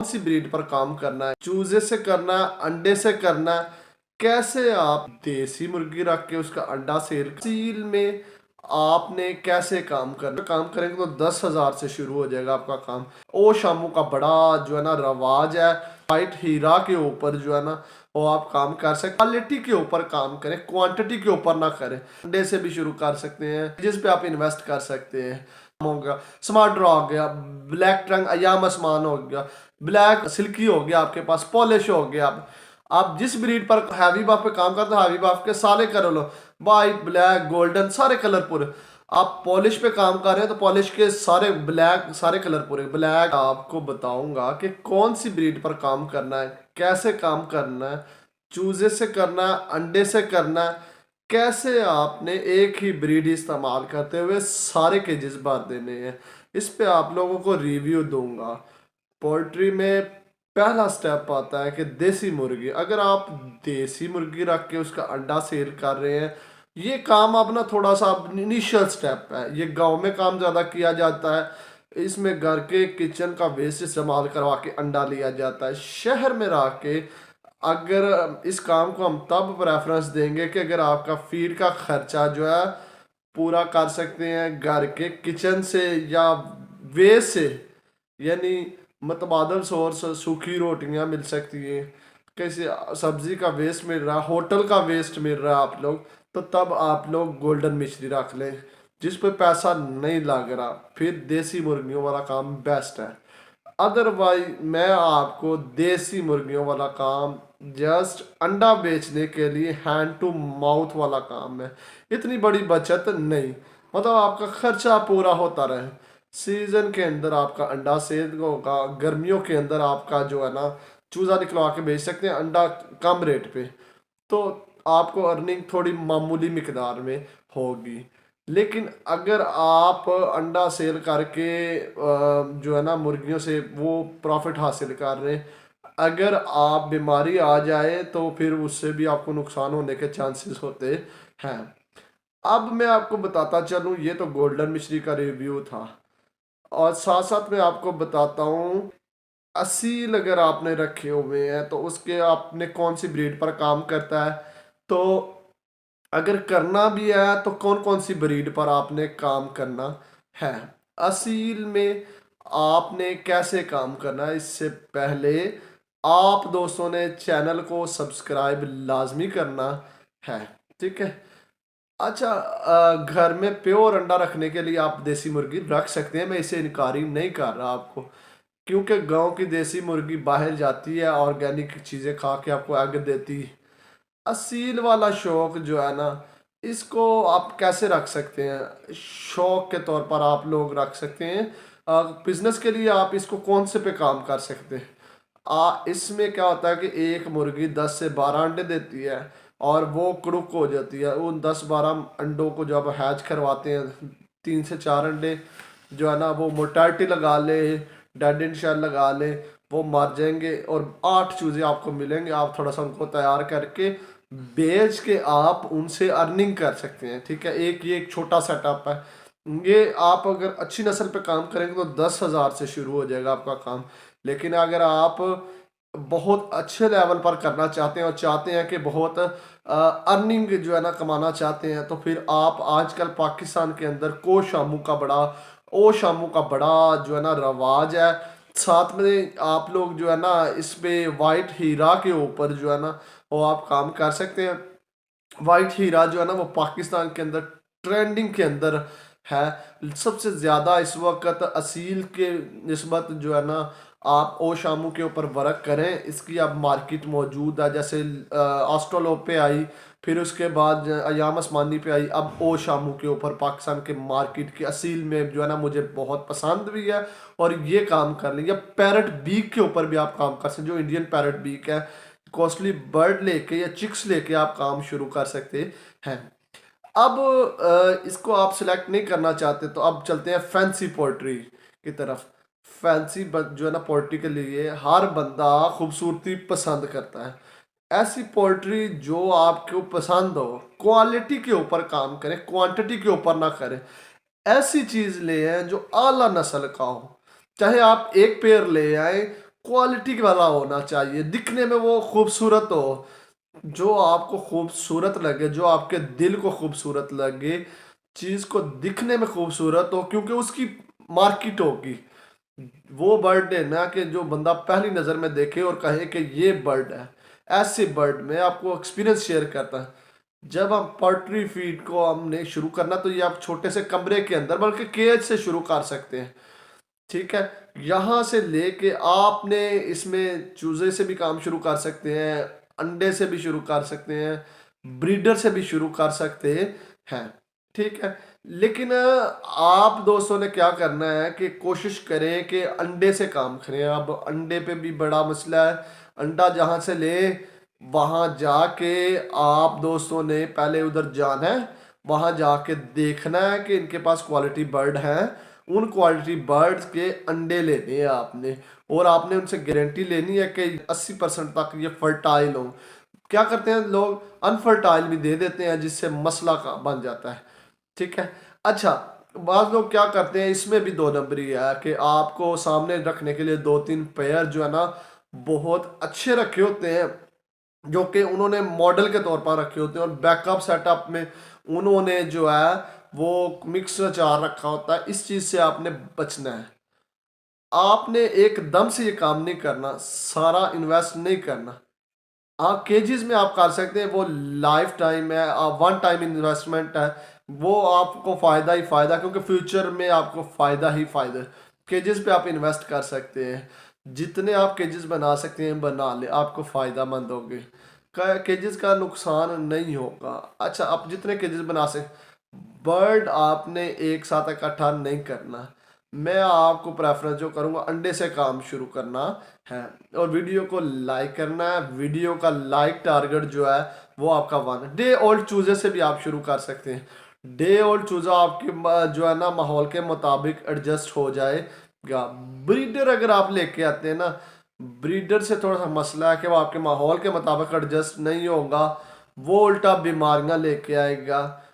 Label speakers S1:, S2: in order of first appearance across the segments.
S1: सी breed पर काम करना है, चूजे से करना है, अंडे से करना है, कैसे आप देसी मुर्गी रख के उसका अंडा सील में आपने कैसे काम करना। काम करेंगे तो 10,000 से शुरू हो जाएगा आपका काम। ओ शामू का बड़ा जो है ना रवाज है, वाइट हीरा के ऊपर जो है ना वो आप काम कर सकते। क्वालिटी के ऊपर काम करें, क्वांटिटी के ऊपर ना करें। अंडे से भी शुरू कर सकते हैं जिस पे आप इन्वेस्ट कर सकते हैं। हो गया स्मार्ट ड्रॉ हो गया, ब्लैक टंग अयाम आसमान हो गया, ब्लैक सिल्की हो गया, आपके पास पॉलिश हो गया। आप जिस ब्रीड पर हैवी बाफ पे काम करते हो हैवी बाफ के सारे कलर लो, वाइट ब्लैक गोल्डन सारे कलर पूरे। आप पॉलिश पे काम कर रहे हैं तो पॉलिश के सारे ब्लैक सारे कलर पूरे ब्लैक। आपको बताऊंगा कि कौन सी ब्रीड पर काम करना है, कैसे काम करना है, चूजे से करना है, अंडे से करना है, कैसे आपने एक ही ब्रीड इस्तेमाल करते हुए सारे केजेस भर देने हैं। इस पे आप लोगों को रिव्यू दूंगा। पोल्ट्री में पहला स्टेप आता है कि देसी मुर्गी। अगर आप देसी मुर्गी रख के उसका अंडा सेल कर रहे हैं, ये काम अपना थोड़ा सा इनिशियल स्टेप है। ये गांव में काम ज़्यादा किया जाता है, इसमें घर के किचन का वेस्ट इस्तेमाल करवा के अंडा लिया जाता है। शहर में रह के अगर इस काम को हम तब प्रेफरेंस देंगे कि अगर आपका फीड का खर्चा जो है पूरा कर सकते हैं घर के किचन से या वेस्ट से, यानी मतबादल सोर्स सूखी रोटियां मिल सकती है, कैसे सब्जी का वेस्ट मिल रहा, होटल का वेस्ट मिल रहा है आप लोग, तो तब आप लोग गोल्डन मिश्री रख लें जिस पे पैसा नहीं लग रहा। फिर देसी मुर्गियों वाला काम बेस्ट है। अदरवाइज मैं आपको देसी मुर्गियों वाला काम जस्ट अंडा बेचने के लिए हैंड टू माउथ वाला काम है, इतनी बड़ी बचत नहीं। मतलब आपका खर्चा पूरा होता रहे, सीजन के अंदर आपका अंडा सेल होगा, गर्मियों के अंदर आपका जो है ना चूज़ा निकलवा के बेच सकते हैं अंडा कम रेट पे, तो आपको अर्निंग थोड़ी मामूली मिकदार में होगी। लेकिन अगर आप अंडा सेल करके जो है ना मुर्गियों से वो प्रॉफिट हासिल कर रहे हैं, अगर आप बीमारी आ जाए तो फिर उससे भी आपको नुकसान होने के चांसेस होते हैं। अब मैं आपको बताता चलूँ, ये तो गोल्डन मिश्री का रिव्यू था, और साथ साथ मैं आपको बताता हूँ असील अगर आपने रखे हुए हैं तो उसके आपने कौन सी ब्रीड पर काम करता है। तो अगर करना भी है तो कौन कौन सी ब्रीड पर आपने काम करना है। असील में आपने कैसे काम करना है, इससे पहले आप दोस्तों ने चैनल को सब्सक्राइब लाजमी करना है, ठीक है। अच्छा, घर में प्योर अंडा रखने के लिए आप देसी मुर्गी रख सकते हैं, मैं इसे इनकारी नहीं कर रहा आपको, क्योंकि गांव की देसी मुर्गी बाहर जाती है ऑर्गेनिक चीज़ें खा के आपको एग देती है। असील वाला शौक जो है ना, इसको आप कैसे रख सकते हैं, शौक के तौर पर आप लोग रख सकते हैं। बिजनेस के लिए आप इसको कौन से पे काम कर सकते हैं। इसमें क्या होता है कि एक मुर्गी 10 से 12 अंडे देती है और वो कुड़ुक हो जाती है। उन 10-12 अंडों को जब हैच करवाते हैं, 3 से 4 अंडे जो है ना वो मोर्टालिटी लगा ले, डेड इन शेल लगा ले, वो मर जाएंगे और 8 चूजे आपको मिलेंगे। आप थोड़ा सा उनको तैयार करके बेच के आप उनसे अर्निंग कर सकते हैं, ठीक है। ये एक छोटा सेटअप है। ये आप अगर अच्छी नस्ल पे काम करेंगे तो 10,000 से शुरू हो जाएगा आपका काम। लेकिन अगर आप बहुत अच्छे लेवल पर करना चाहते हैं और चाहते हैं कि बहुत अर्निंग जो है ना कमाना चाहते हैं, तो फिर आप आजकल पाकिस्तान के अंदर ओ शामू का बड़ा जो है ना रवाज है। साथ में आप लोग जो है ना इस पे वाइट हीरा के ऊपर जो है ना वो आप काम कर सकते हैं। वाइट हीरा जो है ना वो पाकिस्तान के अंदर ट्रेंडिंग के अंदर है। सबसे ज़्यादा इस वक्त असील के निस्बत जो है ना आप ओ शामू के ऊपर वर्क करें, इसकी अब मार्केट मौजूद है। जैसे ऑस्ट्रोलोप पे आई, फिर उसके बाद अयाम आसमानी पे आई, अब ओ शामू के ऊपर पाकिस्तान के मार्केट की असील में जो है ना मुझे बहुत पसंद भी है और ये काम कर लें। या पैरट बीक के ऊपर भी आप काम कर सकते, जो इंडियन पैरट बीक है, कॉस्टली बर्ड लेके या चिक्स लेके आप काम शुरू कर सकते हैं। अब इसको आप सिलेक्ट नहीं करना चाहते तो अब चलते हैं फैंसी पोल्ट्री की तरफ। फैंसी जो है ना पोल्ट्री के लिए हर बंदा खूबसूरती पसंद करता है। ऐसी पोल्ट्री जो आपको पसंद हो, क्वालिटी के ऊपर काम करें, क्वांटिटी के ऊपर ना करें। ऐसी चीज़ ले आए जो आला नस्ल का हो। चाहे आप एक पेयर ले आए, क्वालिटी वाला होना चाहिए, दिखने में वो खूबसूरत हो, जो आपको खूबसूरत लगे, जो आपके दिल को खूबसूरत लगे, चीज़ को दिखने में खूबसूरत हो, क्योंकि उसकी मार्केट होगी। वो बर्ड है ना कि जो बंदा पहली नज़र में देखे और कहे कि ये बर्ड है। ऐसे बर्ड में आपको एक्सपीरियंस शेयर करता है। जब हम पोल्ट्री फीड को हमने शुरू करना, तो ये आप छोटे से कमरे के अंदर, बल्कि केज से शुरू कर सकते हैं। ठीक है, यहाँ से लेके आपने इसमें चूजे से भी काम शुरू कर सकते हैं, अंडे से भी शुरू कर सकते हैं, ब्रीडर से भी शुरू कर सकते हैं। ठीक है, लेकिन आप दोस्तों ने क्या करना है कि कोशिश करें कि अंडे से काम करें। अब अंडे पे भी बड़ा मसला है। अंडा जहाँ से ले, वहाँ जाके आप दोस्तों ने पहले उधर जाना है, वहाँ जाके देखना है कि इनके पास क्वालिटी बर्ड हैं। उन क्वालिटी बर्ड्स के अंडे लेने हैं आपने, और आपने उनसे गारंटी लेनी है कि 80% तक ये फर्टाइल हो। क्या करते हैं लोग, अनफर्टाइल भी दे देते हैं, जिससे मसला का बन जाता है। ठीक है, अच्छा, बाद लोग क्या करते हैं, इसमें भी दो नंबरी है कि आपको सामने रखने के लिए 2-3 पेयर जो है ना बहुत अच्छे रखे होते हैं, जो कि उन्होंने मॉडल के तौर पर रखे होते हैं, और बैकअप सेटअप में उन्होंने जो है वो मिक्स अचार रखा होता है। इस चीज़ से आपने बचना है। आपने एकदम से ये काम नहीं करना, सारा इन्वेस्ट नहीं करना। हाँ, केजीज में आप कर सकते हैं, वो लाइफ टाइम है, वन टाइम इन्वेस्टमेंट है, वो आपको फ़ायदा ही फ़ायदा, क्योंकि फ्यूचर में आपको फ़ायदा ही फ़ायदा। केजेस पे आप इन्वेस्ट कर सकते हैं, जितने आप केजेस बना सकते हैं बना ले, आपको फ़ायदा मंद होगे, केजेस का नुकसान नहीं होगा। अच्छा, आप जितने केजेस बना सकते, बर्ड आपने एक साथ इकट्ठा नहीं करना। मैं आपको प्रेफरेंस जो करूँगा, अंडे से काम शुरू करना है, और वीडियो को लाइक करना है। वीडियो का लाइक टारगेट जो है वो आपका 1 डे ओल्ड चूजे से भी आप शुरू कर सकते हैं। डे ओल्ड चूजा आपके जो है ना माहौल के मुताबिक एडजस्ट हो जाएगा। ब्रीडर अगर आप लेके आते हैं ना, ब्रीडर से थोड़ा सा मसला है कि वो आपके माहौल के मुताबिक एडजस्ट नहीं होगा, वो उल्टा बीमारियां लेके आएगा।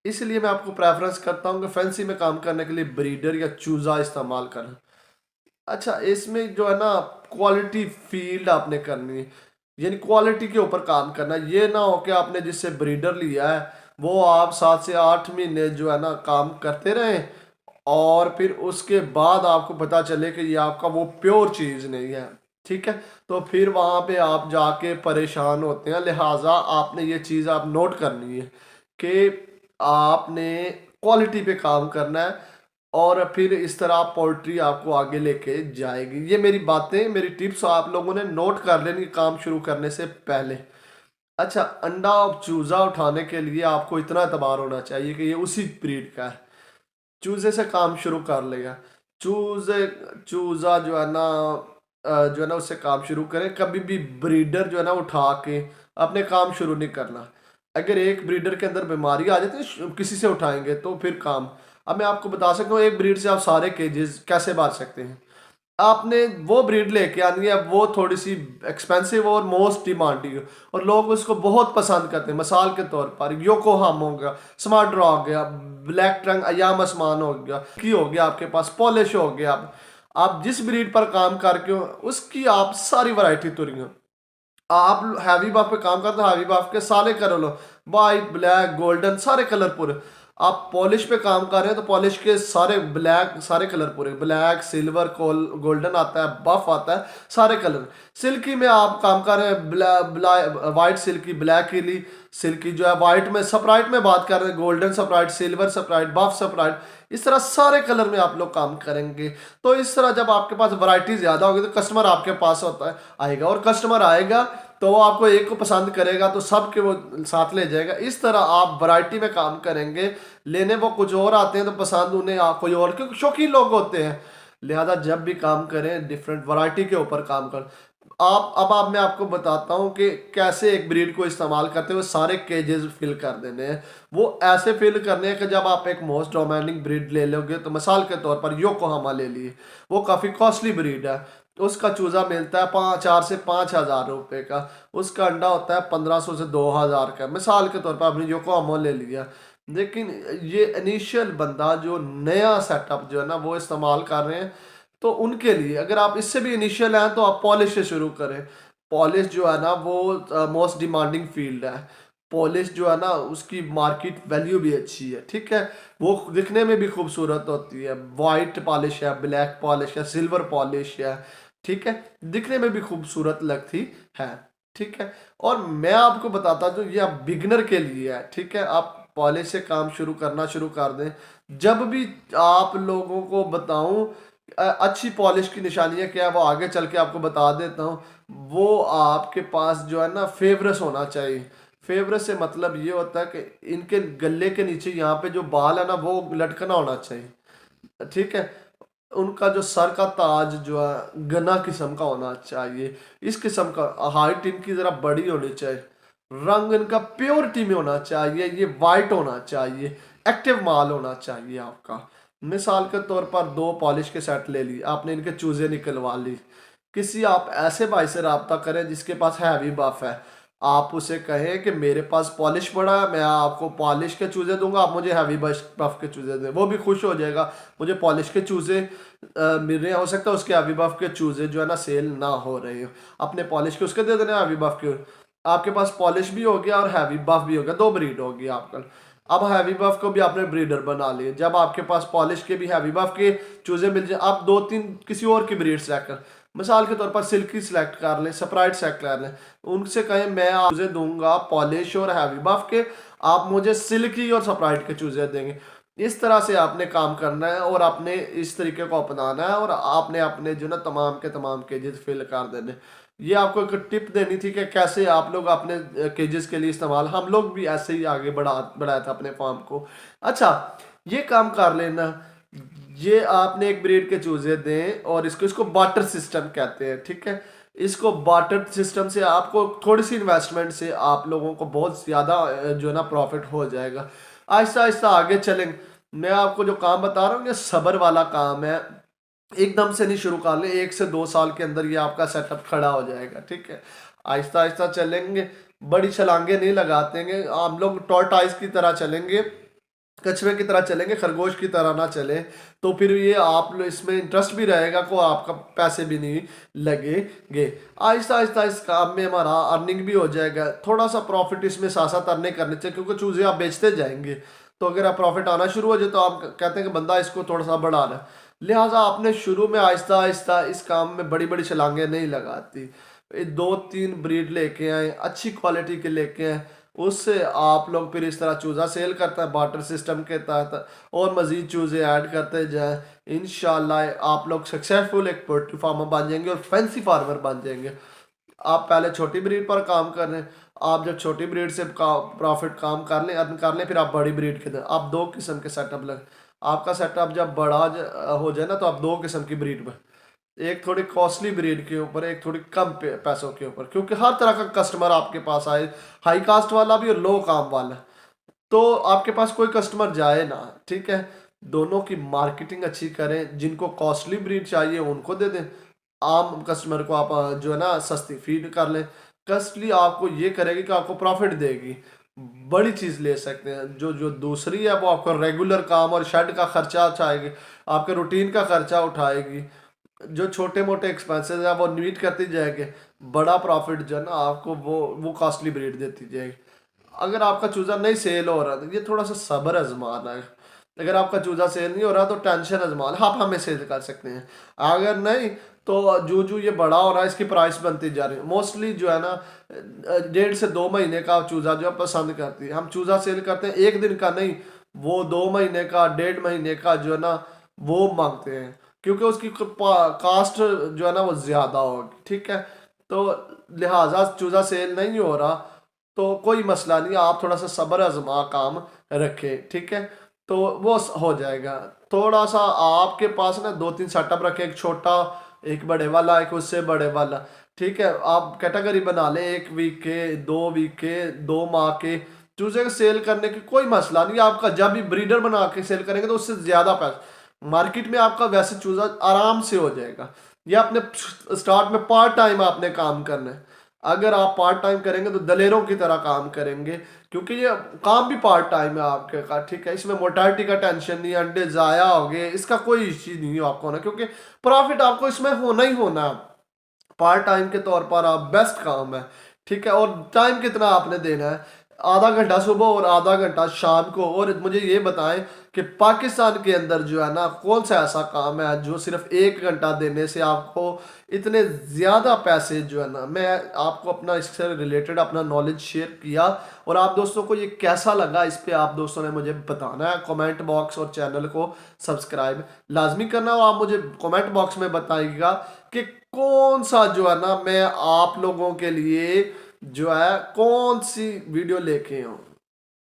S1: इसलिए मैं आपको प्रेफरेंस करता हूँ कि फैंसी में काम करने के लिए ब्रीडर या चूजा इस्तेमाल करें। अच्छा, इसमें जो है ना क्वालिटी फील्ड आपने करनी है, यानी क्वालिटी के ऊपर काम करना। ये ना हो कि आपने जिससे ब्रीडर लिया है वो आप 7 से 8 महीने जो है ना काम करते रहें, और फिर उसके बाद आपको पता चले कि ये आपका वो प्योर चीज़ नहीं है। ठीक है, तो फिर वहाँ पे आप जाके परेशान होते हैं। लिहाजा आपने ये चीज़ आप नोट करनी है कि आपने क्वालिटी पे काम करना है, और फिर इस तरह पोल्ट्री आपको आगे लेके जाएगी। ये मेरी बातें, मेरी टिप्स आप लोगों ने नोट कर लेनी काम शुरू करने से पहले। अच्छा, अंडा और चूज़ा उठाने के लिए आपको इतना एतबार होना चाहिए कि ये उसी ब्रीड का है। चूज़े से काम शुरू कर लेगा। चूज़े चूज़ा जो है ना जो है ना उससे काम शुरू करें। कभी भी ब्रीडर जो है ना उठा के अपने काम शुरू नहीं करना। अगर एक ब्रीडर के अंदर बीमारी आ जाती है, किसी से उठाएंगे तो फिर काम। अब मैं आपको बता सकता हूँ एक ब्रीड से आप सारे केजेस कैसे बांध सकते हैं। आपने वो ब्रीड लेके आनी है, वो थोड़ी सी एक्सपेंसिव और मोस्ट डिमांडिंग, और लोग उसको बहुत पसंद करते हैं। मिसाल के तौर पर योकोहाम हो गया, स्मार्ट ड्रॉ हो गया, ब्लैक ट्रंक अयाम आसमान हो गया, की हो गया, आपके पास पॉलिश हो गया। आप जिस ब्रीड पर काम करके हो उसकी आप सारी वैरायटी तुरी हो। आप हैवी बाफ पे काम करते हो, हैवी बाफ के सारे कलर लो, वाइट ब्लैक गोल्डन सारे कलर पूरे। आप पॉलिश पे काम कर रहे हैं तो पॉलिश के सारे ब्लैक सारे कलर पूरे, ब्लैक सिल्वर गोल्डन आता है, बफ आता है, सारे कलर। सिल्की में आप काम कर रहे हैं, वाइट सिल्की, ब्लैक हिली सिल्की जो है, वाइट में सप्राइट में बात कर रहे हैं, गोल्डन सप्राइट, सिल्वर सप्राइट, बफ सप्राइट, इस तरह सारे कलर में आप लोग काम करेंगे। तो इस तरह जब आपके पास वैरायटी ज़्यादा होगी तो कस्टमर आपके पास होता है आएगा, और कस्टमर आएगा तो वो आपको एक को पसंद करेगा तो सब के वो साथ ले जाएगा। इस तरह आप वैरायटी में काम करेंगे। लेने वो कुछ और आते हैं तो पसंद उन्हें कोई और, क्योंकि शौकीन लोग होते हैं। लिहाजा जब भी काम करें डिफरेंट वैरायटी के ऊपर काम कर। अब मैं आपको बताता हूँ कि कैसे एक ब्रीड को इस्तेमाल करते हुए सारे केजेस फिल कर देने हैं। वो ऐसे फिल करने हैं कि जब आप एक मोस्ट डोमिनेटिंग ब्रीड ले लोगे, तो मिसाल के तौर पर योकोहामा ले लिए, वो काफ़ी कॉस्टली ब्रीड है। उसका चूज़ा मिलता है 4 से 5 हज़ार रुपये का, उसका अंडा होता है 1500 से 2000 का। मिसाल के तौर पर आपने योकोहामा ले लिया, लेकिन ये इनिशियल बंदा जो नया सेटअप जो है ना वो इस्तेमाल कर रहे हैं, तो उनके लिए अगर आप इससे भी इनिशियल हैं तो आप पॉलिश से शुरू करें। पॉलिश जो है ना वो मोस्ट डिमांडिंग फील्ड है। पॉलिश जो है ना उसकी मार्केट वैल्यू भी अच्छी है, ठीक है। वो दिखने में भी खूबसूरत होती है। वाइट पॉलिश है, ब्लैक पॉलिश है, सिल्वर पॉलिश है, ठीक है। दिखने में भी खूबसूरत लगती है, ठीक है। और मैं आपको बताता हूँ ये आप बिगनर के लिए है, ठीक है। आप पॉलिश से काम शुरू कर दें। जब भी आप लोगों को बताऊं अच्छी पॉलिश की निशानियां क्या है वो आगे चल के आपको बता देता हूँ। वो आपके पास जो है ना फेवरस होना चाहिए। फेवरस से मतलब ये होता है कि इनके गले के नीचे यहाँ पे जो बाल है ना वो लटकना होना चाहिए, ठीक है। उनका जो सर का ताज जो है गना किस्म का होना चाहिए। इस किस्म का हाइट इनकी जरा बड़ी होनी चाहिए। रंग इनका प्योरिटी में होना चाहिए, ये वाइट होना चाहिए, एक्टिव माल होना चाहिए आपका। मिसाल के तौर पर दो पॉलिश के सेट ले ली आपने, इनके चूजे निकलवा ली। किसी आप ऐसे भाई से रब्ता करें जिसके पास हैवी बफ है। आप उसे कहें कि मेरे पास पॉलिश पड़ा है, मैं आपको पॉलिश के चूजे दूंगा, आप मुझे हैवी बफ के चूजे दें। वो भी खुश हो जाएगा, मुझे पॉलिश के चूजे मिल रहे हैं। हो सकता है उसके हैवी बफ के चूजे जो है ना सेल ना हो रहे हो, अपने पॉलिश के उसके दे देने हैवी बफ के। आपके पास पॉलिश भी हो गया और हैवी बफ भी हो गया, दो ब्रीड होगी आपका। अब हैवी बफ को भी आपने ब्रीडर बना लिए। जब आपके पास पॉलिश के भी हैवी बफ के चूजे मिल जाए, आप दो तीन किसी और की ब्रीड सेलेक्ट कर, मिसाल के तौर पर सिल्की सेलेक्ट कर लें, स्प्राइट सेलेक्ट कर लें। उनसे कहें मैं आप चूजे दूंगा पॉलिश और हैवी बफ के, आप मुझे सिल्की और स्प्राइट के चूजे देंगे। इस तरह से आपने काम करना है और आपने इस तरीके को अपनाना है और आपने अपने जो ना तमाम के तमाम केजेस फिल कर देने। ये आपको एक टिप देनी थी कि कैसे आप लोग अपने केजेस के लिए इस्तेमाल, हम लोग भी ऐसे ही आगे बढ़ाया था अपने फार्म को। अच्छा, ये काम कर लेना। ये आपने एक ब्रीड के चूजे दें और इसको इसको बार्टर सिस्टम कहते हैं, ठीक है। इसको बार्टर सिस्टम से आपको थोड़ी सी इन्वेस्टमेंट से आप लोगों को बहुत ज़्यादा जो है ना प्रॉफिट हो जाएगा। आहिस्ता आहिस्ता आगे चलेंगे। मैं आपको जो काम बता रहा हूँ ये सब्र वाला काम है। एकदम से नहीं शुरू कर ले, 1 से 2 साल के अंदर ये आपका सेटअप खड़ा हो जाएगा, ठीक है। आहिस्ता आहिस्ता चलेंगे, बड़ी छलांगे नहीं लगातेंगे। हम लोग टॉर्टाइज की तरह चलेंगे, कछुए की तरह चलेंगे, खरगोश की तरह ना चले। तो फिर ये आप लोग इसमें इंटरेस्ट भी रहेगा को आपका पैसे भी नहीं लगेंगे। आहिस्ता आहिस्ता इस काम में हमारा अर्निंग भी हो जाएगा। थोड़ा सा प्रॉफिट इसमें साथ साथ अर्निंग करने चाहिए क्योंकि चूजे आप बेचते जाएंगे तो अगर आप प्रॉफिट आना शुरू हो जाए तो आप कहते हैं कि बंदा इसको थोड़ा सा बढ़ा रहा है। लिहाजा आपने शुरू में आहिस्ता आहिस्ता इस काम में बड़ी बड़ी छलांगे नहीं लगाती। ये 2-3 ब्रीड लेके आए, अच्छी क्वालिटी के लेके आए, उससे आप लोग फिर इस तरह चूज़ा सेल करता है बार्टर सिस्टम के तहत और मज़ीद चूज़े ऐड करते जाएं। इंशाल्लाह आप लोग सक्सेसफुल एक पोल्ट्री फार्मर बन जाएंगे और फैंसी फार्मर बन जाएंगे। आप पहले छोटी ब्रीड पर काम कर रहे हैं, आप जब छोटी ब्रीड से प्रॉफिट काम कर लें अर्न कर लें फिर आप बड़ी ब्रीड के दें। आप दो किस्म के सेटअप लग, आपका सेटअप जब बड़ा हो जाए ना तो आप दो किस्म की ब्रीड में, एक थोड़ी कॉस्टली ब्रीड के ऊपर, एक थोड़ी कम पैसों के ऊपर, क्योंकि हर तरह का कस्टमर आपके पास आए, हाई कास्ट वाला भी और लो काम वाला। तो आपके पास कोई कस्टमर जाए ना, ठीक है। दोनों की मार्केटिंग अच्छी करें, जिनको कॉस्टली ब्रीड चाहिए उनको दे दें, आम कस्टमर को आप जो है ना सस्ती फीड कर लें। कॉस्टली आपको ये करेगी कि आपको प्रॉफिट देगी, बड़ी चीज़ ले सकते हैं। जो जो दूसरी है वो आपको रेगुलर काम और शेड का खर्चा उठाएगी, आपके रूटीन का खर्चा उठाएगी। जो छोटे मोटे एक्सपेंसेस है वो नीट करती जाएगी, बड़ा प्रॉफिट जो है ना आपको वो कॉस्टली ब्रीड देती जाएगी। अगर आपका चूज़ा नहीं सेल हो रहा तो ये थोड़ा सा सब्र आजमाना है। अगर आपका चूज़ा सेल नहीं हो रहा तो टेंशन आजमाना, आप हमें सेल कर सकते हैं। अगर नहीं तो जो जो ये बड़ा हो रहा है इसकी प्राइस बनती जा रही है। मोस्टली जो है ना 1.5 से 2 महीने का चूज़ा जो है पसंद करती है। हम चूज़ा सेल करते हैं एक दिन का नहीं, वो 2 महीने का 1.5 महीने का जो है ना वो मांगते हैं, क्योंकि उसकी कास्ट जो है ना वो ज़्यादा होगी, ठीक है। तो लिहाजा चूज़ा सेल नहीं हो रहा तो कोई मसला नहीं, आप थोड़ा सा सब्र आजमा काम रखें, ठीक है। तो वो हो जाएगा। थोड़ा सा आपके पास ना 2-3 सेटअप रखें, एक छोटा, एक बड़े वाला, एक उससे बड़े वाला, ठीक है। आप कैटेगरी बना लें, 1 वीक के, 2 वीक के, 2 माह के चूजे के सेल करने की कोई मसला नहीं। आपका जब भी ब्रीडर बना के सेल करेंगे तो उससे ज़्यादा पैसा मार्केट में आपका वैसे चूजा आराम से हो जाएगा। ये आपने स्टार्ट में पार्ट टाइम आपने काम करना है। अगर आप पार्ट टाइम करेंगे तो दलेरों की तरह काम करेंगे, क्योंकि ये काम भी पार्ट टाइम है आपके का, ठीक है। इसमें मोर्टालिटी का टेंशन नहीं, अंडे ज़ाया हो गए इसका कोई इश्यू नहीं है आपको ना, क्योंकि प्रॉफिट आपको इसमें होना ही होना है। पार्ट टाइम के तौर पर आप बेस्ट काम है, ठीक है। और टाइम कितना आपने देना है, आधा घंटा सुबह और आधा घंटा शाम को। और मुझे ये बताएं कि पाकिस्तान के अंदर जो है ना कौन सा ऐसा काम है जो सिर्फ 1 घंटा देने से आपको इतने ज़्यादा पैसे जो है ना। मैं आपको अपना इससे रिलेटेड अपना नॉलेज शेयर किया, और आप दोस्तों को ये कैसा लगा इस पे आप दोस्तों ने मुझे बताना है कमेंट बॉक्स, और चैनल को सब्सक्राइब लाजमी करना। और आप मुझे कमेंट बॉक्स में बताइएगा कि कौन सा जो है ना मैं आप लोगों के लिए जो है कौन सी वीडियो लेके आऊँ।